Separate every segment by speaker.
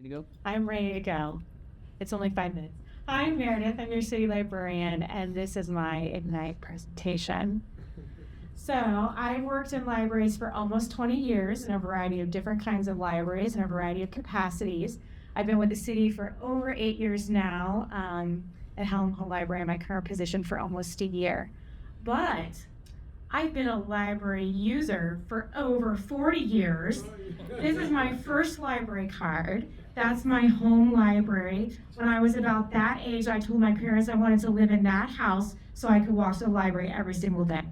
Speaker 1: to go?
Speaker 2: I'm ready to go. It's only 5 minutes. Hi, I'm Meredith. I'm your city librarian, and this is my Ignite presentation. So I've worked in libraries for almost 20 years in a variety of different kinds of libraries and a variety of capacities. I've been with the city for over 8 years now, at Helm Hall Library in my current position for almost a year. But I've been a library user for over 40 years. This is my first library card. That's my home library. When I was about that age, I told my parents I wanted to live in that house so I could walk to the library every single day.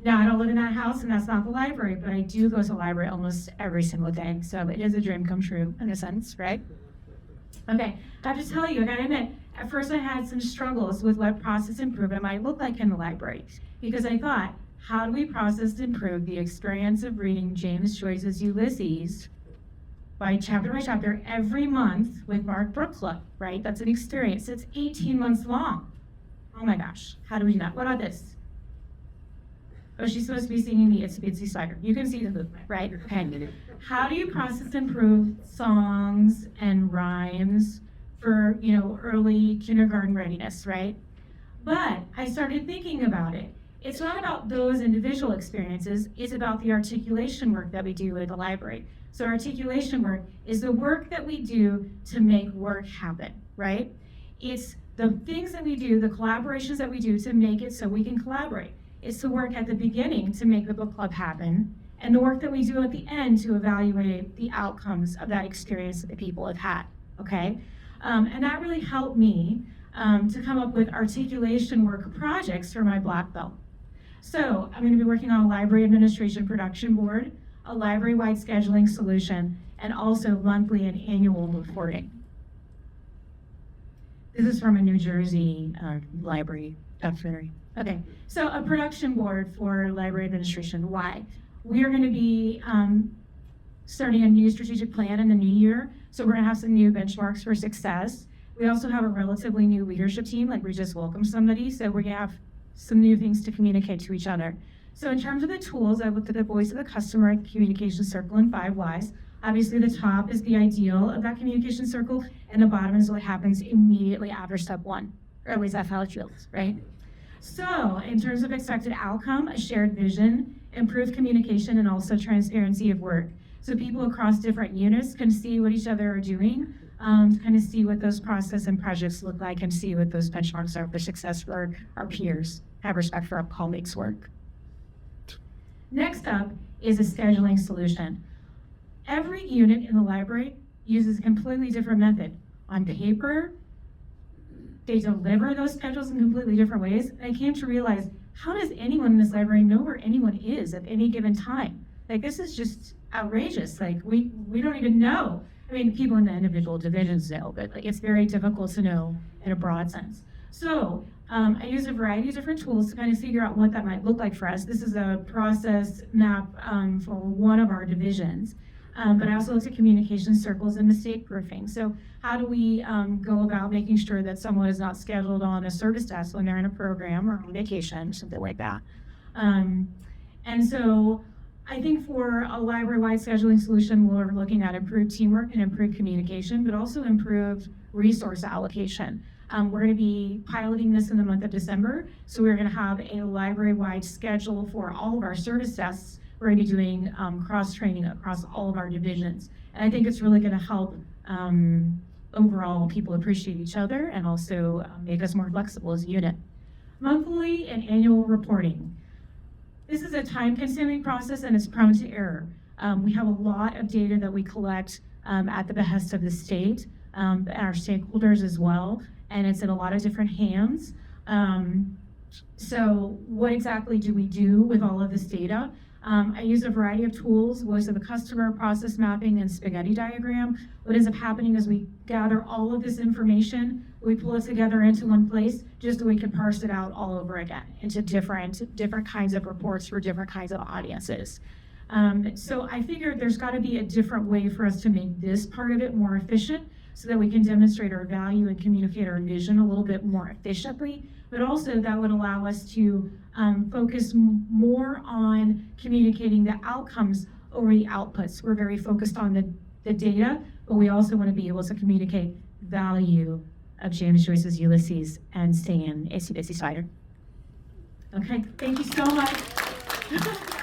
Speaker 2: Now, I don't live in that house, and that's not the library, but I do go to the library almost every single day. So it is a dream come true, in a sense, right? Okay, I have to tell you, I gotta admit, at first I had some struggles with what process improvement might look like in the library, because I thought, how do we process and improve the experience of reading James Joyce's Ulysses by chapter every month with Mark Brooklow, right? That's an experience. It's 18 months long. Oh my gosh, how do we do that? What about this? Oh, she's supposed to be singing the Itsy Bitsy Spider. You can see the movement, right? Okay. How do you process and improve songs and rhymes for, early kindergarten readiness, right? But I started thinking about it. It's not about those individual experiences, it's about the articulation work that we do at the library. So articulation work is the work that we do to make work happen, right? It's the things that we do, the collaborations that we do to make it so we can collaborate. It's the work at the beginning to make the book club happen, and the work that we do at the end to evaluate the outcomes of that experience that the people have had, okay? And that really helped me to come up with articulation work projects for my black belt. So I'm going to be working on a library administration production board, a library-wide scheduling solution, and also monthly and annual reporting. This is from a New Jersey library documentary. Okay, so a production board for library administration. Why? We are going to be starting a new strategic plan in the new year, so we're going to have some new benchmarks for success. We also have a relatively new leadership team, like we just welcomed somebody, so we're going to have some new things to communicate to each other. So in terms of the tools, I looked at the voice of the customer communication circle in 5 Whys. Obviously the top is the ideal of that communication circle, and the bottom is what happens immediately after step 1, or at least that's how it feels, right? So in terms of expected outcome, a shared vision, improved communication, and also transparency of work. So people across different units can see what each other are doing, to kind of see what those process and projects look like and see what those benchmarks are for success for our peers, have respect for our colleagues' work. Next up is a scheduling solution. Every unit in the library uses a completely different method. On paper, they deliver those schedules in completely different ways. And I came to realize, how does anyone in this library know where anyone is at any given time? Like, this is just outrageous. Like, we don't even know. I mean, people in the individual divisions know, but like, it's very difficult to know in a broad sense. So I use a variety of different tools to kind of figure out what that might look like for us. This is a process map for one of our divisions. But I also looked at communication circles and mistake proofing. So how do we go about making sure that someone is not scheduled on a service desk when they're in a program or on vacation, something like that. And so I think for a library-wide scheduling solution, we're looking at improved teamwork and improved communication, but also improved resource allocation. We're going to be piloting this in the month of December, so we're going to have a library-wide schedule for all of our service desks. We're going to be doing cross-training across all of our divisions. And I think it's really going to help overall people appreciate each other and also make us more flexible as a unit. Monthly and annual reporting. This is a time-consuming process and it's prone to error. We have a lot of data that we collect at the behest of the state and our stakeholders as well, and it's in a lot of different hands. So what exactly do we do with all of this data? I use a variety of tools, voice of the customer, process mapping, and spaghetti diagram. What ends up happening is we gather all of this information, we pull it together into one place, just so we can parse it out all over again into different kinds of reports for different kinds of audiences. So I figured there's got to be a different way for us to make this part of it more efficient so that we can demonstrate our value and communicate our vision a little bit more efficiently, but also that would allow us to focus more on communicating the outcomes over the outputs. We're very focused on the data, but we also want to be able to communicate value of James Joyce's Ulysses and stay in Itsy Bitsy Spider. Okay, thank you so much.